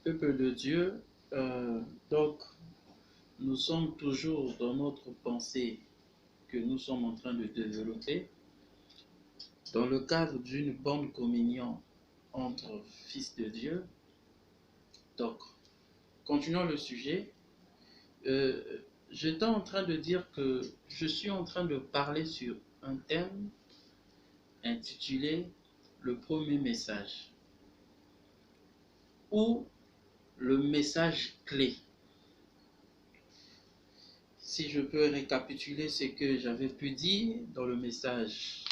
Peuple de Dieu, donc nous sommes toujours dans notre pensée que nous sommes en train de développer dans le cadre d'une bonne communion entre fils de Dieu. Donc, continuons le sujet. J'étais en train de dire que je suis en train de parler sur un thème intitulé le premier message ou le message clé. Si je peux récapituler ce que j'avais pu dire dans le message,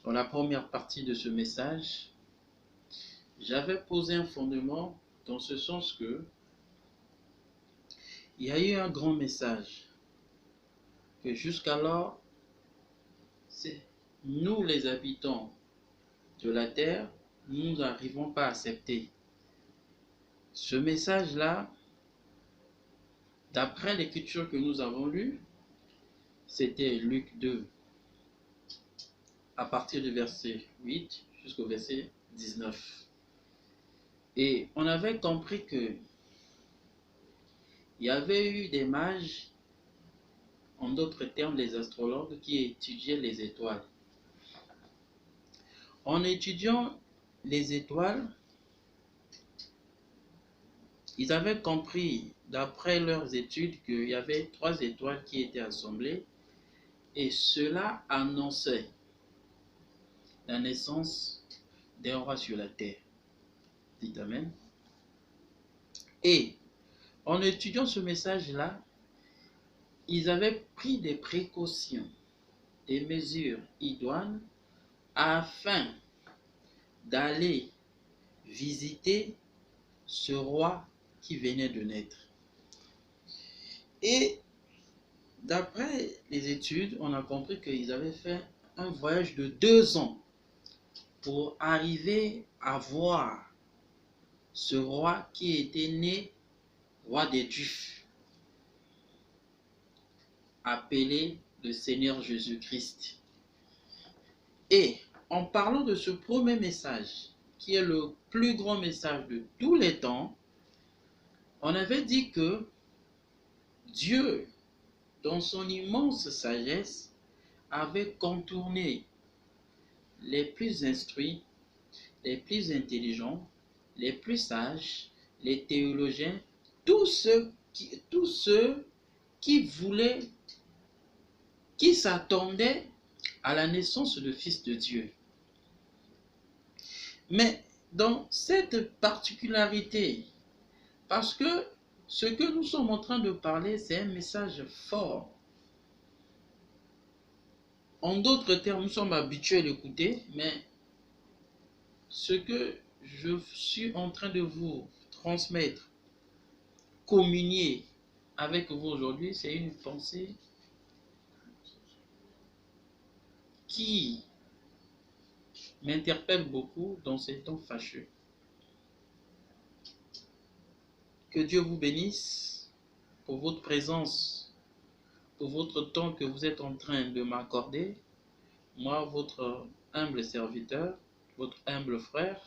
dans la première partie de ce message, j'avais posé un fondement dans ce sens que il y a eu un grand message que jusqu'alors, c'est nous les habitants de la terre, nous n'arrivons pas à accepter. Ce message-là, d'après l'écriture que nous avons lue, c'était Luc 2, à partir du verset 8 jusqu'au verset 19. Et on avait compris que il y avait eu des mages, en d'autres termes les astrologues, qui étudiaient les étoiles. En étudiant les étoiles, ils avaient compris, d'après leurs études, qu'il y avait 3 étoiles qui étaient assemblées, et cela annonçait la naissance d'un roi sur la terre. Dites Amen. Et en étudiant ce message-là, ils avaient pris des précautions, des mesures idoines, afin d'aller visiter ce roi qui venait de naître. Et d'après les études, on a compris qu'ils avaient fait un voyage de 2 ans pour arriver à voir ce roi qui était né roi des Juifs, appelé le Seigneur Jésus-Christ. Et en parlant de ce premier message, qui est le plus grand message de tous les temps, on avait dit que Dieu, dans son immense sagesse, avait contourné les plus instruits, les plus intelligents, les plus sages, les théologiens, tous ceux qui voulaient, qui s'attendaient à la naissance du Fils de Dieu. Mais dans cette particularité, parce que ce que nous sommes en train de parler, c'est un message fort. En d'autres termes, nous sommes habitués à l'écouter, mais ce que je suis en train de vous transmettre, communier avec vous aujourd'hui, c'est une pensée qui m'interpelle beaucoup dans ces temps fâcheux. Que Dieu vous bénisse pour votre présence, pour votre temps que vous êtes en train de m'accorder. Moi, votre humble serviteur, votre humble frère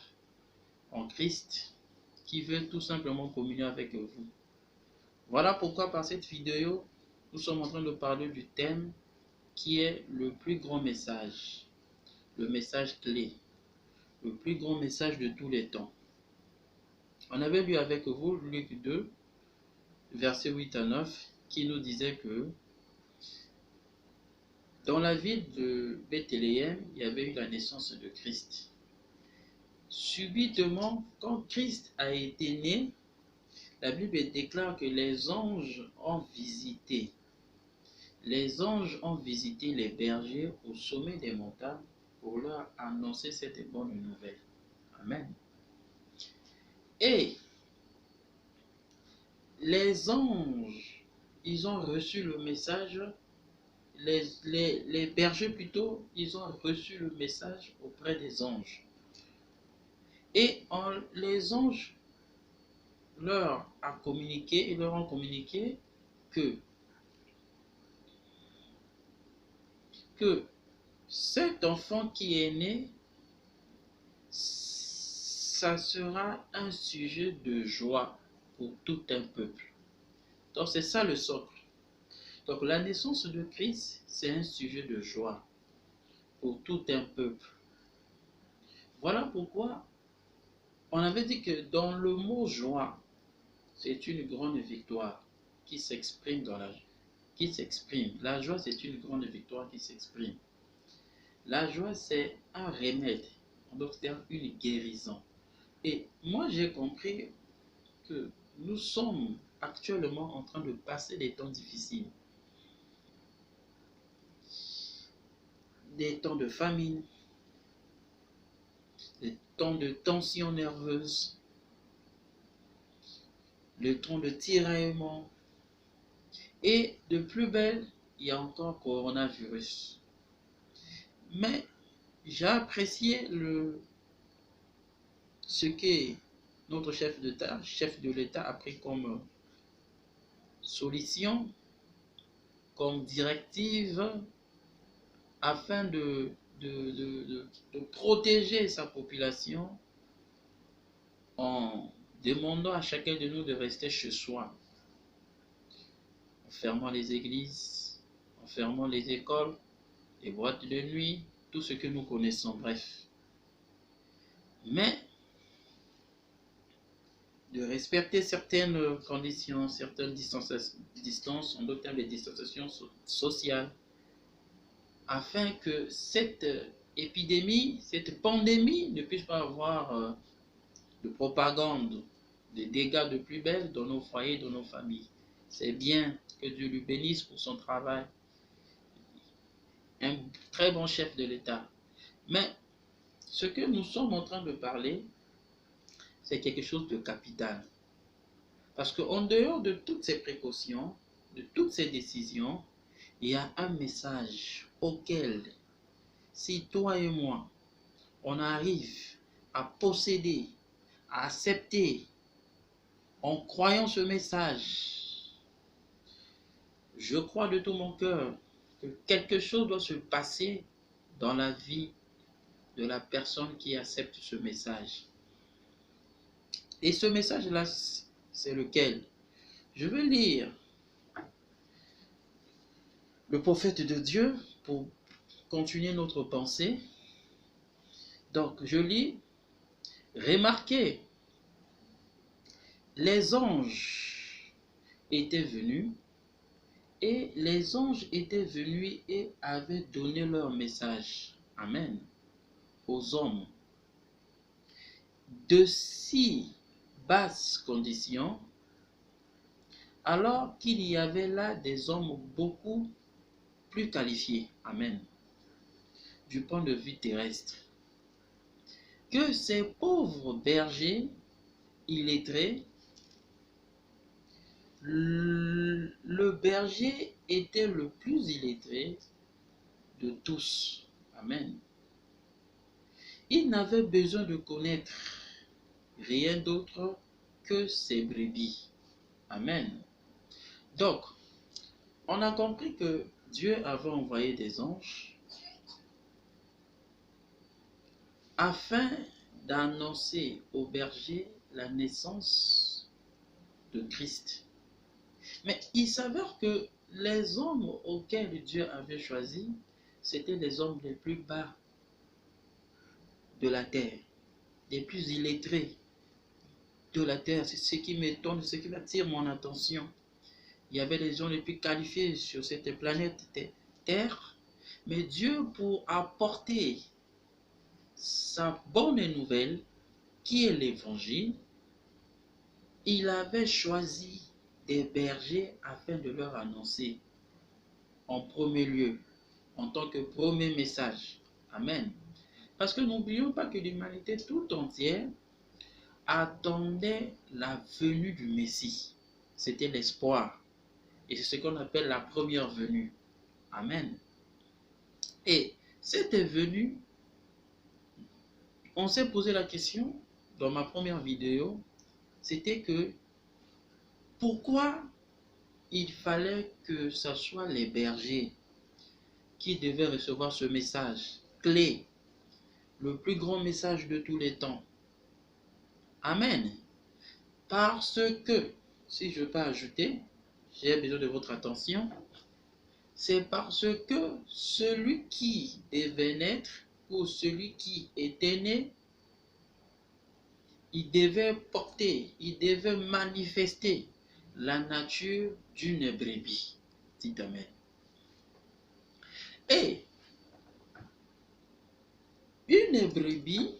en Christ, qui veut tout simplement communier avec vous. Voilà pourquoi par cette vidéo, nous sommes en train de parler du thème qui est le plus grand message, le message clé, le plus grand message de tous les temps. On avait lu avec vous Luc 2, versets 8 à 9, qui nous disait que dans la ville de Bethléem, il y avait eu la naissance de Christ. Subitement, quand Christ a été né, la Bible déclare que les anges ont visité. Les anges ont visité les bergers au sommet des montagnes pour leur annoncer cette bonne nouvelle. Amen. Et les anges, ils ont reçu le message, les bergers plutôt, ils ont reçu le message auprès des anges. Et les anges leur ont communiqué que que cet enfant qui est né, ça sera un sujet de joie pour tout un peuple. Donc c'est ça le socle. Donc la naissance de Christ, c'est un sujet de joie pour tout un peuple. Voilà pourquoi on avait dit que dans le mot joie, c'est une grande victoire qui s'exprime La joie, c'est une grande victoire qui s'exprime. La joie, c'est un remède, donc c'est une guérison. Et moi, j'ai compris que nous sommes actuellement en train de passer des temps difficiles, des temps de famine, des temps de tension nerveuse, le temps de tiraillement, et de plus belle, il y a encore coronavirus. Mais j'ai apprécié ce que notre chef de l'État a pris comme solution, comme directive, afin de protéger sa population en demandant à chacun de nous de rester chez soi, en fermant les églises, en fermant les écoles, les boîtes de nuit, tout ce que nous connaissons, bref. Mais de respecter certaines conditions, certaines distances, en d'autres termes les distanciations sociales, afin que cette épidémie, cette pandémie ne puisse pas avoir de propagande, des dégâts de plus belle dans nos foyers, dans nos familles. C'est bien, que Dieu lui bénisse pour son travail. Un très bon chef de l'État. Mais ce que nous sommes en train de parler, c'est quelque chose de capital. Parce qu'en dehors de toutes ces précautions, de toutes ces décisions, il y a un message auquel, si toi et moi, on arrive à posséder, à accepter, en croyant ce message, je crois de tout mon cœur que quelque chose doit se passer dans la vie de la personne qui accepte ce message. Et ce message-là, c'est lequel? Je vais lire le prophète de Dieu pour continuer notre pensée. Donc, je lis, remarquez, les anges étaient venus, et les anges étaient venus et avaient donné leur message, amen, aux hommes, de si basses conditions, alors qu'il y avait là des hommes beaucoup plus qualifiés, amen, du point de vue terrestre, que ces pauvres bergers illettrés. Le berger était le plus illettré de tous, amen. Il n'avait besoin de connaître rien d'autre que ses brebis, amen. Donc, on a compris que Dieu avait envoyé des anges afin d'annoncer aux bergers la naissance de Christ. Mais il s'avère que les hommes auxquels Dieu avait choisi, c'étaient les hommes les plus bas de la terre, les plus illettrés de la terre. C'est ce qui m'étonne, ce qui attire mon attention. Il y avait les gens les plus qualifiés sur cette planète Terre, mais Dieu, pour apporter sa bonne nouvelle, qui est l'évangile, il avait choisi des bergers afin de leur annoncer en premier lieu, en tant que premier message. Amen. Parce que n'oublions pas que l'humanité tout entière attendait la venue du Messie. C'était l'espoir. Et c'est ce qu'on appelle la première venue. Amen. Et cette venue, on s'est posé la question dans ma première vidéo, c'était que pourquoi il fallait que ce soit les bergers qui devaient recevoir ce message clé, le plus grand message de tous les temps. Amen. Parce que, si je peux ajouter, j'ai besoin de votre attention, c'est parce que celui qui devait naître ou celui qui était né, il devait porter, il devait manifester la nature d'une brebis. Dites Amen. Et une brebis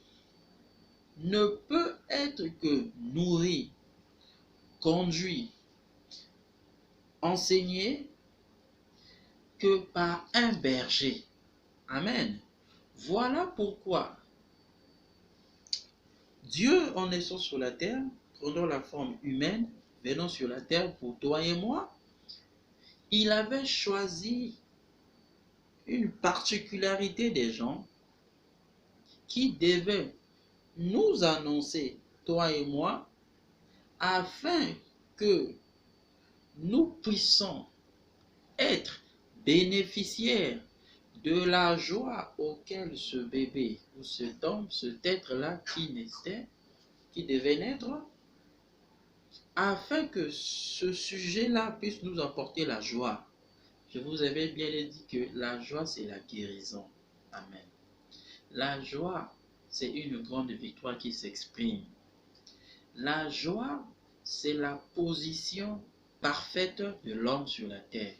ne peut être que nourrie, conduite, enseignée que par un berger. Amen. Voilà pourquoi Dieu, en naissant sur la terre, prenant la forme humaine, venant sur la terre pour toi et moi, il avait choisi une particularité des gens qui devaient nous annoncer, toi et moi, afin que nous puissions être bénéficiaires de la joie auquel ce bébé ou cet homme, cet être-là qui devait naître, afin que ce sujet-là puisse nous apporter la joie. Je vous avais bien dit que la joie, c'est la guérison. Amen. La joie, c'est une grande victoire qui s'exprime. La joie, c'est la position parfaite de l'homme sur la terre.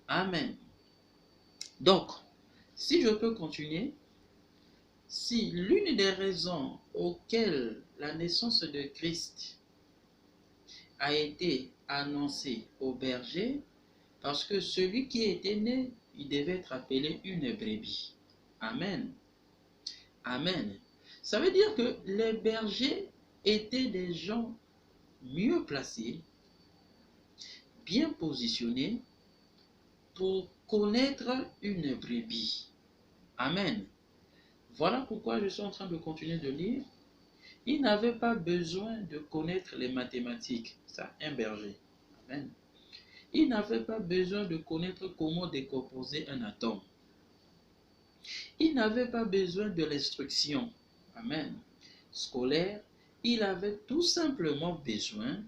Amen. Donc, si je peux continuer, si l'une des raisons auxquelles la naissance de Christ a été annoncée au berger, parce que celui qui était né, il devait être appelé une brebis. Amen. Amen. Ça veut dire que les bergers étaient des gens mieux placés, bien positionnés pour connaître une brebis. Amen. Voilà pourquoi je suis en train de continuer de lire. Il n'avait pas besoin de connaître les mathématiques. Ça, un berger. Amen. Il n'avait pas besoin de connaître comment décomposer un atome. Il n'avait pas besoin de l'instruction. Amen. Scolaire. Il avait tout simplement besoin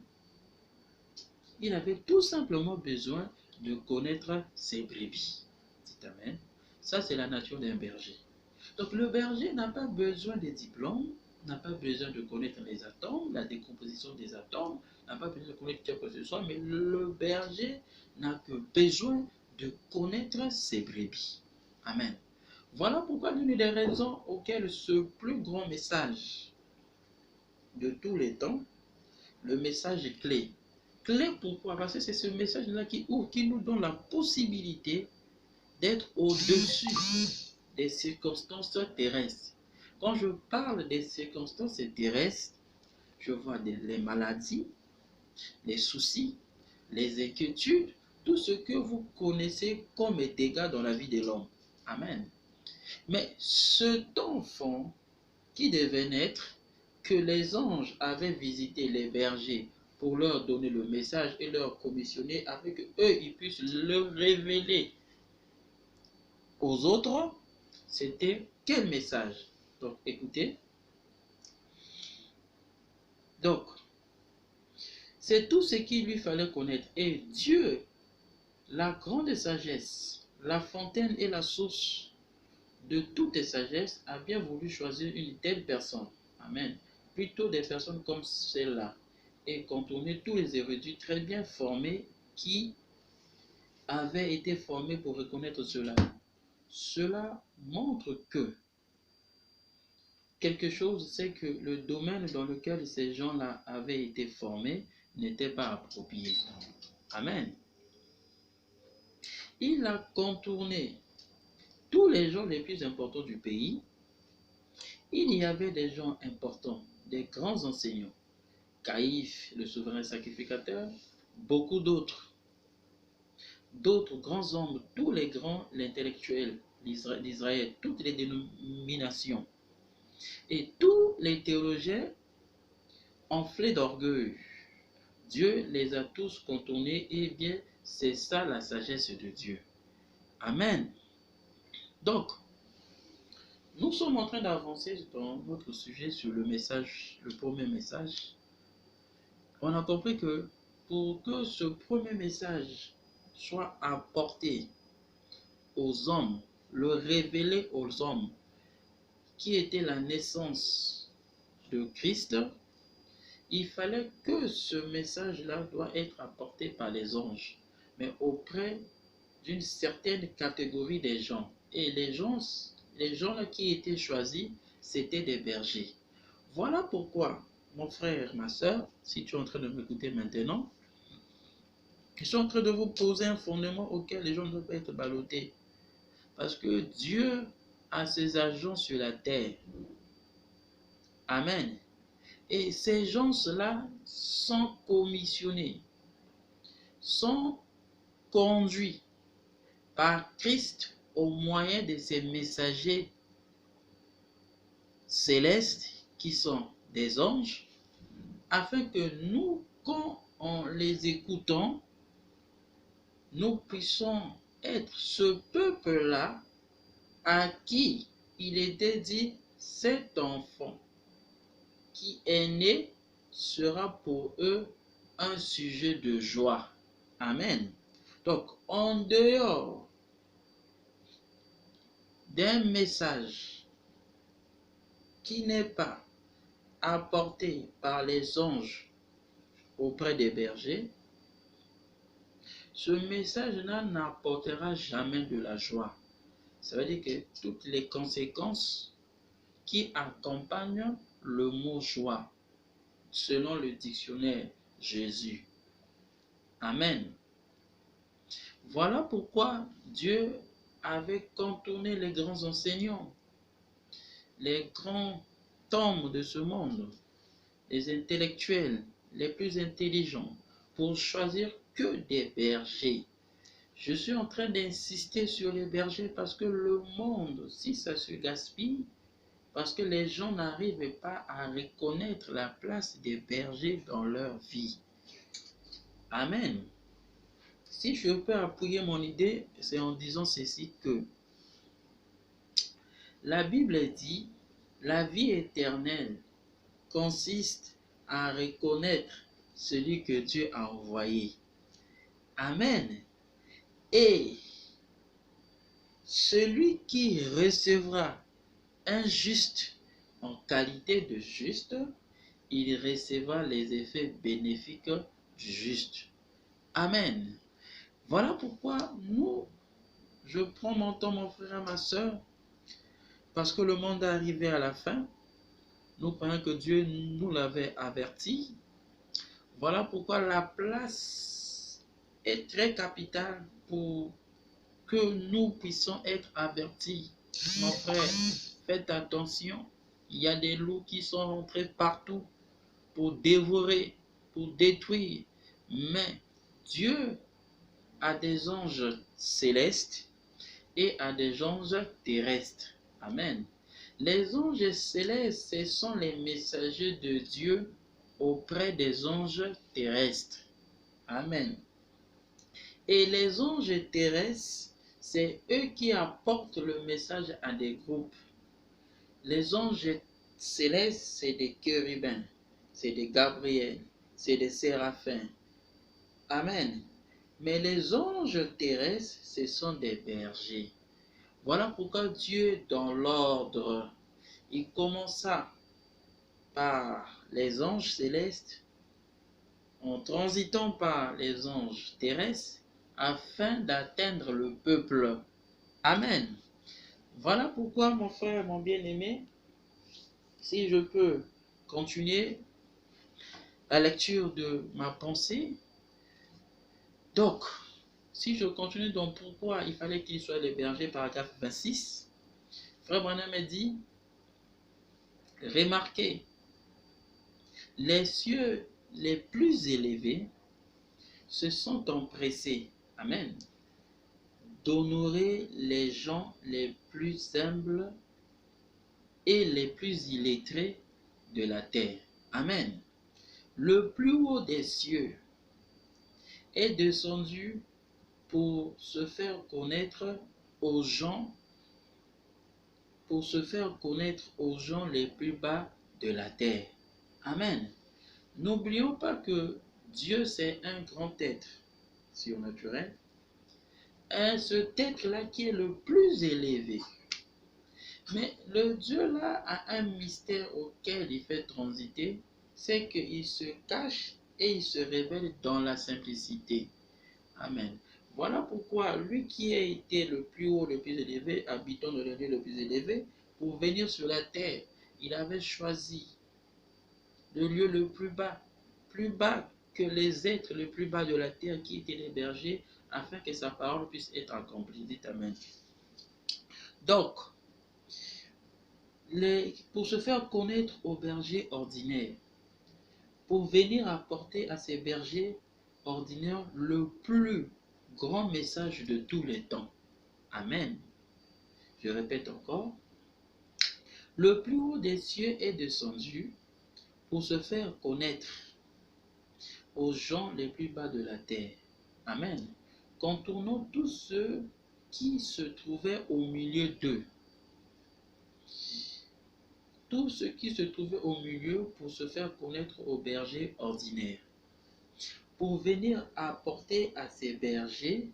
de connaître ses brebis. Dites Amen. Ça, c'est la nature d'un berger. Donc, le berger n'a pas besoin de diplômes, n'a pas besoin de connaître les atomes, la décomposition des atomes, n'a pas besoin de connaître quelque chose que ce soit, mais le berger n'a que besoin de connaître ses brebis. Amen. Voilà pourquoi l'une des raisons auxquelles ce plus grand message de tous les temps, le message clé. Clé pourquoi? Parce que c'est ce message-là qui nous donne la possibilité d'être au-dessus des circonstances terrestres. Quand je parle des circonstances terrestres, je vois les maladies, les soucis, les inquiétudes, tout ce que vous connaissez comme dégâts dans la vie de l'homme. Amen. Mais cet enfant qui devait naître, que les anges avaient visité les bergers pour leur donner le message et leur commissionner afin qu'eux, ils puissent le révéler aux autres, c'était quel message? Donc, écoutez. Donc, c'est tout ce qu'il lui fallait connaître. Et Dieu, la grande sagesse, la fontaine et la source de toute sagesse, a bien voulu choisir une telle personne. Amen. Plutôt des personnes comme celle-là. Et contourner tous les érudits très bien formés qui avaient été formés pour reconnaître cela. Cela montre que quelque chose, c'est que le domaine dans lequel ces gens-là avaient été formés n'était pas approprié. Amen. Il a contourné tous les gens les plus importants du pays. Il y avait des gens importants, des grands enseignants. Caïphe, le souverain sacrificateur, beaucoup d'autres grands hommes, tous les grands intellectuels d'Israël, toutes les dénominations. Et tous les théologiens enflés d'orgueil. Dieu les a tous contournés et bien c'est ça la sagesse de Dieu. Amen. Donc, Nous sommes en train d'avancer dans notre sujet sur le message, le premier message. On a compris que pour que ce premier message soit apporté aux hommes, le révéler aux hommes, qui était la naissance de Christ, il fallait que ce message-là doit être apporté par les anges, mais auprès d'une certaine catégorie des gens. Et les gens-là qui étaient choisis, c'était des bergers. Voilà pourquoi, mon frère, ma soeur, si tu es en train de m'écouter maintenant, je suis en train de vous poser un fondement auquel les gens ne peuvent pas être ballottés. Parce que Dieu a ses agents sur la terre. Amen. Et ces gens-là sont commissionnés, sont conduits par Christ au moyen de ces messagers célestes qui sont des anges, afin que nous, quand on les écoutons, nous puissions être ce peuple-là à qui il était dit, cet enfant qui est né sera pour eux un sujet de joie. Amen. Donc, en dehors d'un message qui n'est pas apporté par les anges auprès des bergers, ce message-là n'apportera jamais de la joie. Ça veut dire que toutes les conséquences qui accompagnent le mot joie, selon le dictionnaire Jésus. Amen. Voilà pourquoi Dieu avait contourné les grands enseignants, les grands hommes de ce monde, les intellectuels, les plus intelligents, pour choisir que des bergers. Je suis en train d'insister sur les bergers parce que le monde, si ça se gaspille, parce que les gens n'arrivent pas à reconnaître la place des bergers dans leur vie. Amen. Si je peux appuyer mon idée, c'est en disant ceci que la Bible dit, la vie éternelle consiste à reconnaître celui que Dieu a envoyé. Amen. Et celui qui recevra un juste en qualité de juste, il recevra les effets bénéfiques du juste. Amen. Voilà pourquoi je prends mon temps, mon frère et ma soeur, parce que le monde est arrivé à la fin. Nous pensons que Dieu nous l'avait averti. Voilà pourquoi la place est très capitale pour que nous puissions être avertis. Mon frère, faites attention. Il y a des loups qui sont rentrés partout pour dévorer, pour détruire. Mais Dieu a des anges célestes et a des anges terrestres. Amen. Les anges célestes, ce sont les messagers de Dieu auprès des anges terrestres. Amen. Et les anges terrestres, c'est eux qui apportent le message à des groupes. Les anges célestes, c'est des chérubins, c'est des Gabriel, c'est des séraphins. Amen. Mais les anges terrestres, ce sont des bergers. Voilà pourquoi Dieu, dans l'ordre, il commença par les anges célestes, en transitant par les anges terrestres, afin d'atteindre le peuple. Amen. Voilà pourquoi, mon frère, mon bien-aimé, si je peux continuer la lecture de ma pensée. Donc, si je continue, donc pourquoi il fallait qu'il soit les bergers, paragraphe 26, Frère Branham a dit, remarquez, les cieux les plus élevés se sont empressés, amen, d'honorer les gens les plus humbles et les plus illettrés de la terre. Amen. Le plus haut des cieux est descendu pour se faire connaître aux gens pour se faire connaître aux gens les plus bas de la terre. Amen. N'oublions pas que Dieu, c'est un grand être surnaturel. Et cet être-là qui est le plus élevé. Mais le Dieu-là a un mystère auquel il fait transiter, c'est qu'il se cache et il se révèle dans la simplicité. Amen. Voilà pourquoi lui qui a été le plus haut, le plus élevé, habitant dans le lieu le plus élevé, pour venir sur la terre, il avait choisi le lieu le plus bas que les êtres les plus bas de la terre qui étaient les bergers, afin que sa parole puisse être accomplie. Dites Amen. Donc, pour se faire connaître aux bergers ordinaires, pour venir apporter à ces bergers ordinaires le plus grand message de tous les temps. Amen. Je répète encore. Le plus haut des cieux est descendu pour se faire connaître aux gens les plus bas de la terre. Amen. Contournons tous ceux qui se trouvaient au milieu d'eux. Tous ceux qui se trouvaient au milieu pour se faire connaître aux bergers ordinaires. Pour venir apporter à ces bergers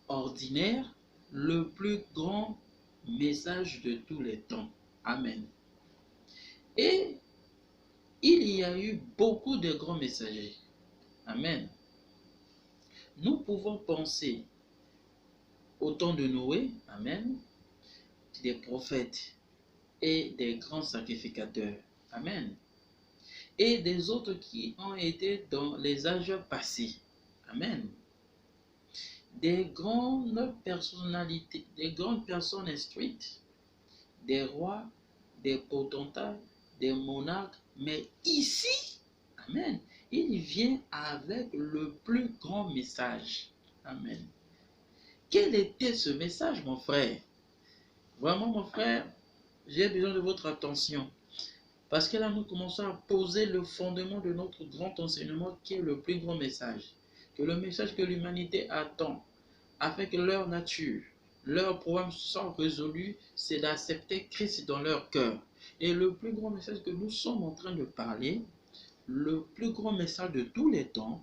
ordinaires le plus grand message de tous les temps. Amen. Et il y a eu beaucoup de grands messagers. Amen. Nous pouvons penser au temps de Noé, amen, des prophètes et des grands sacrificateurs. Amen. Et des autres qui ont été dans les âges passés. Amen. Des grandes personnalités, des grandes personnes instruites, des rois, des potentats, des monarques, mais ici, amen, il vient avec le plus grand message. Amen. Quel était ce message, mon frère? Vraiment, mon frère, j'ai besoin de votre attention. Parce que là, nous commençons à poser le fondement de notre grand enseignement qui est le plus grand message. Que le message que l'humanité attend, afin que leur nature, leurs problèmes soient résolus, c'est d'accepter Christ dans leur cœur. Et le plus grand message que nous sommes en train de parler, le plus grand message de tous les temps,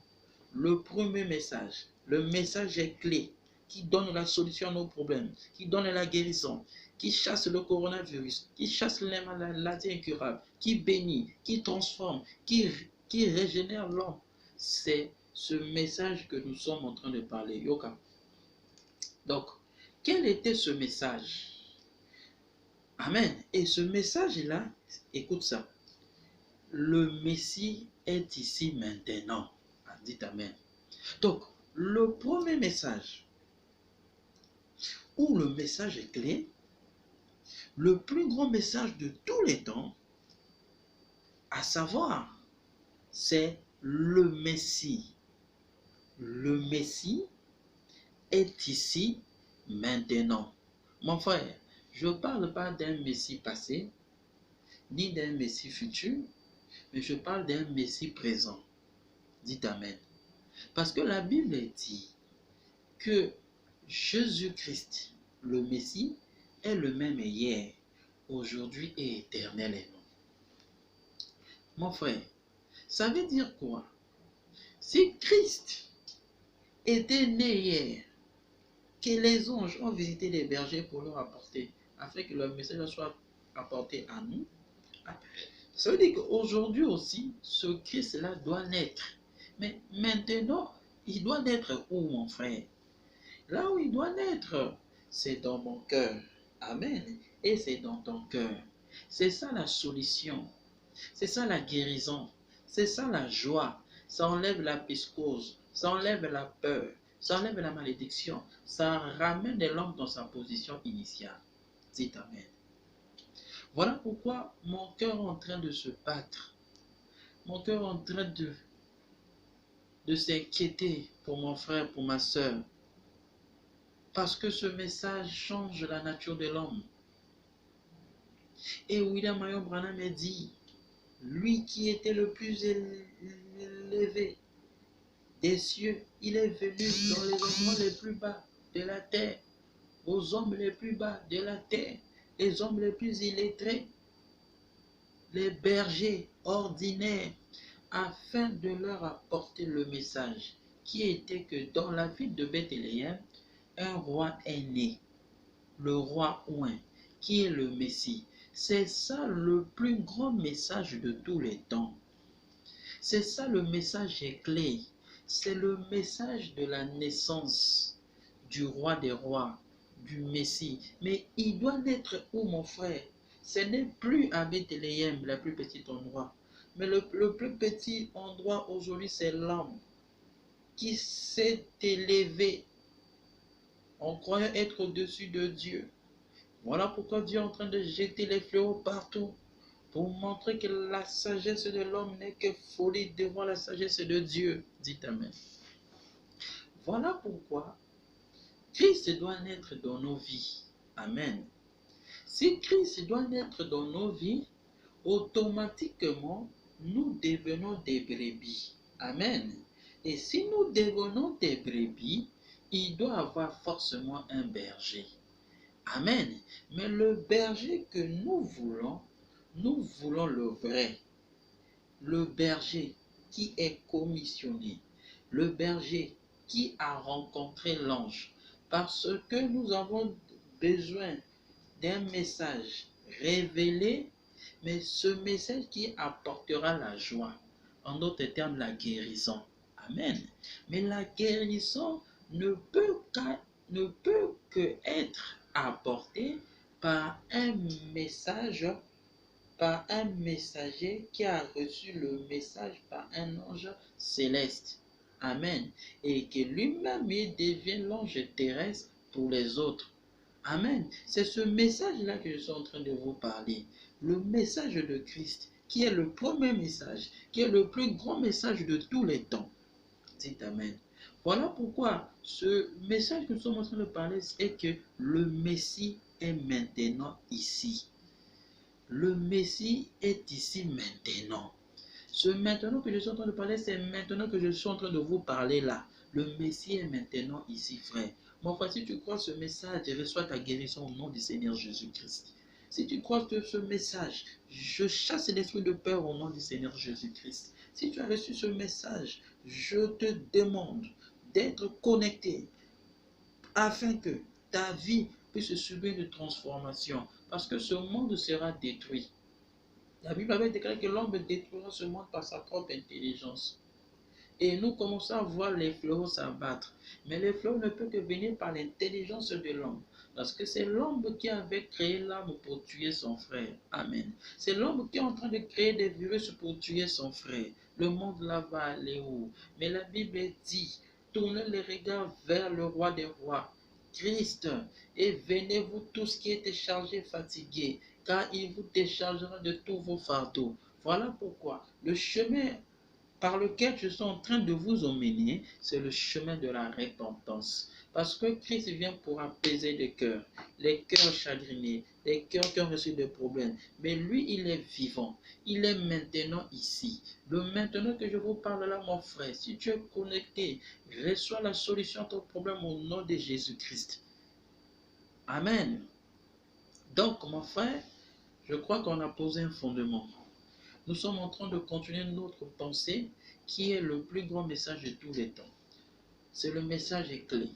le premier message, le message est clé, qui donne la solution à nos problèmes, qui donne la guérison, qui chasse le coronavirus, qui chasse les maladies incurables, qui bénit, qui transforme, qui régénère l'homme. C'est ce message que nous sommes en train de parler. Yoka. Donc, quel était ce message? Amen. Et ce message-là, écoute ça. Le Messie est ici maintenant. Dites Amen. Donc, le premier message, où le message est clé, le plus grand message de tous les temps, à savoir, c'est le Messie. Le Messie est ici maintenant. Mon frère, je ne parle pas d'un Messie passé, ni d'un Messie futur, mais je parle d'un Messie présent. Dites Amen. Parce que la Bible dit que Jésus-Christ, le Messie, est le même hier, aujourd'hui et éternellement. Mon frère, ça veut dire quoi? Si Christ était né hier, que les anges ont visité les bergers pour leur apporter, afin que leur message soit apporté à nous, ça veut dire qu'aujourd'hui aussi, ce Christ-là doit naître. Mais maintenant, il doit naître où, mon frère? Là où il doit naître, c'est dans mon cœur. Amen. Et c'est dans ton cœur. C'est ça la solution. C'est ça la guérison. C'est ça la joie. Ça enlève la piscose. Ça enlève la peur. Ça enlève la malédiction. Ça ramène l'homme dans sa position initiale. Dites Amen. Voilà pourquoi mon cœur est en train de se battre. Mon cœur est en train de s'inquiéter pour mon frère, pour ma soeur. Parce que ce message change la nature de l'homme. Et William Marion Branham a dit, lui qui était le plus élevé des cieux, il est venu dans les endroits les plus bas de la terre, aux hommes les plus bas de la terre, les hommes les plus illettrés, les bergers ordinaires, afin de leur apporter le message qui était que dans la ville de Bethléem, un roi est né, le roi Ouin, qui est le Messie. C'est ça le plus grand message de tous les temps. C'est ça le message clé. C'est le message de la naissance du roi des rois, du Messie. Mais il doit naître où, mon frère? Ce n'est plus à Bethléem, le plus petit endroit. Mais le plus petit endroit aujourd'hui, c'est l'homme qui s'est élevé en croyant être au-dessus de Dieu. Voilà pourquoi Dieu est en train de jeter les fléaux partout pour montrer que la sagesse de l'homme n'est que folie devant la sagesse de Dieu. Dites Amen. Voilà pourquoi Christ doit naître dans nos vies. Amen. Si Christ doit naître dans nos vies, automatiquement, nous devenons des brebis. Amen. Et si nous devenons des brebis, il doit avoir forcément un berger. Amen. Mais le berger que nous voulons le vrai. Le berger qui est commissionné. Le berger qui a rencontré l'ange. Parce que nous avons besoin d'un message révélé, mais ce message qui apportera la joie. En d'autres termes, la guérison. Amen. Mais la guérison ne peut que être apportée par un message, par un messager qui a reçu le message par un ange céleste. Amen. Et que lui-même il devient l'ange terrestre pour les autres. Amen. C'est ce message-là que je suis en train de vous parler. Le message de Christ, qui est le premier message, qui est le plus grand message de tous les temps. Dites Amen. Voilà pourquoi ce message que nous sommes en train de parler, c'est que le Messie est maintenant ici. Le Messie est ici maintenant. Ce maintenant que je suis en train de parler, c'est maintenant que je suis en train de vous parler là. Le Messie est maintenant ici, frère. Mon frère, si tu crois ce message, reçois ta guérison au nom du Seigneur Jésus-Christ. Si tu crois ce message, je chasse l'esprit de peur au nom du Seigneur Jésus-Christ. Si tu as reçu ce message, je te demande d'être connecté afin que ta vie puisse subir une transformation. Parce que ce monde sera détruit. La Bible avait déclaré que l'homme détruira ce monde par sa propre intelligence. Et nous commençons à voir les fléaux s'abattre. Mais les fléaux ne peuvent que venir par l'intelligence de l'homme. Parce que c'est l'homme qui avait créé l'arme pour tuer son frère. Amen. C'est l'homme qui est en train de créer des virus pour tuer son frère. Le monde là va aller où? Mais la Bible dit, tournez les regards vers le roi des rois, Christ, et venez vous tous qui êtes chargés, fatigués, car il vous déchargera de tous vos fardeaux. Voilà pourquoi le chemin par lequel je suis en train de vous emmener, c'est le chemin de la repentance. Parce que Christ vient pour apaiser les cœurs chagrinés, les cœurs qui ont reçu des problèmes. Mais lui, il est vivant. Il est maintenant ici. Le maintenant que je vous parle là, mon frère, si tu es connecté, reçois la solution à ton problème au nom de Jésus-Christ. Amen. Donc, mon frère, je crois qu'on a posé un fondement. Nous sommes en train de continuer notre pensée qui est le plus grand message de tous les temps. C'est le message clé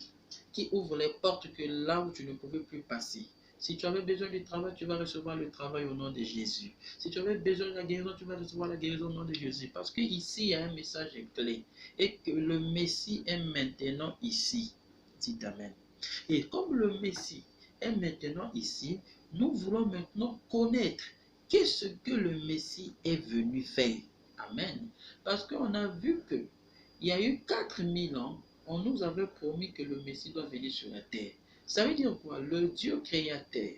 qui ouvre les portes que là où tu ne pouvais plus passer. Si tu avais besoin du travail, tu vas recevoir le travail au nom de Jésus. Si tu avais besoin de la guérison, tu vas recevoir la guérison au nom de Jésus. Parce qu'ici, il y a un message clé et que le Messie est maintenant ici. Dites Amen. Et comme le Messie est maintenant ici, nous voulons maintenant connaître qu'est-ce que le Messie est venu faire. Amen. Parce qu'on a vu que il y a eu 4000 ans, on nous avait promis que le Messie doit venir sur la terre. Ça veut dire quoi? Le Dieu créateur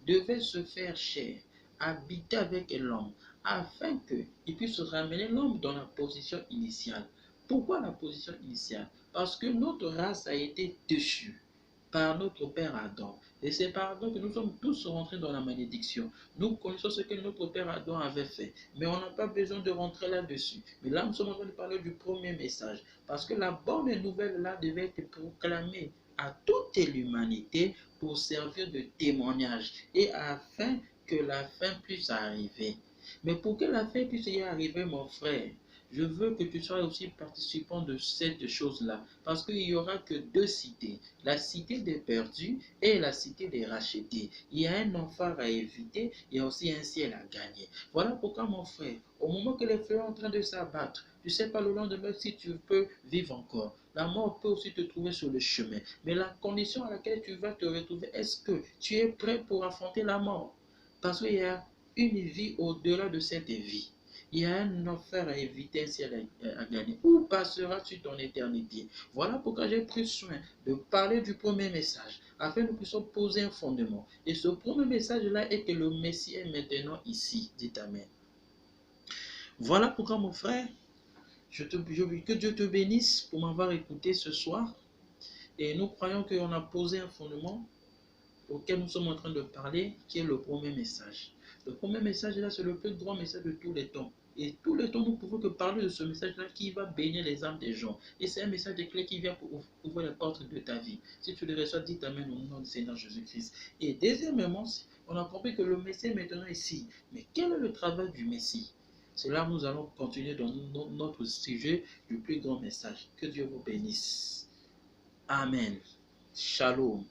devait se faire chair, habiter avec l'homme, afin qu'il puisse ramener l'homme dans la position initiale. Pourquoi la position initiale? Parce que notre race a été déchue par notre père Adam. Et c'est par Adam que nous sommes tous rentrés dans la malédiction. Nous connaissons ce que notre père Adam avait fait. Mais on n'a pas besoin de rentrer là-dessus. Mais là, nous sommes en train de parler du premier message. Parce que la bonne nouvelle là devait être proclamée à toute l'humanité pour servir de témoignage et afin que la fin puisse arriver. Mais pour que la fin puisse y arriver, mon frère, je veux que tu sois aussi participant de cette chose-là. Parce qu'il n'y aura que deux cités. La cité des perdus et la cité des rachetés. Il y a un enfer à éviter. Il y a aussi un ciel à gagner. Voilà pourquoi, mon frère, au moment que les feux sont en train de s'abattre, tu ne sais pas le lendemain si tu peux vivre encore. La mort peut aussi te trouver sur le chemin. Mais la condition à laquelle tu vas te retrouver, est-ce que tu es prêt pour affronter la mort? Parce qu'il y a une vie au-delà de cette vie. Il y a un enfer à éviter, un ciel à gagner. Où passeras-tu ton éternité? Voilà pourquoi j'ai pris soin de parler du premier message, afin que nous puissions poser un fondement. Et ce premier message-là est que le Messie est maintenant ici. Dites Amen. Voilà pourquoi, mon frère, que Dieu te bénisse pour m'avoir écouté ce soir. Et nous croyons qu'on a posé un fondement auquel nous sommes en train de parler, qui est le premier message. Le premier message-là, c'est le plus grand message de tous les temps. Et tous les temps, nous pouvons que parler de ce message-là qui va bénir les âmes des gens. Et c'est un message de clé qui vient pour ouvrir les portes de ta vie. Si tu le reçois, dis Amen au nom du Seigneur Jésus-Christ. Et deuxièmement, on a compris que le Messie est maintenant ici. Mais quel est le travail du Messie? C'est là que nous allons continuer dans notre sujet du plus grand message. Que Dieu vous bénisse. Amen. Shalom.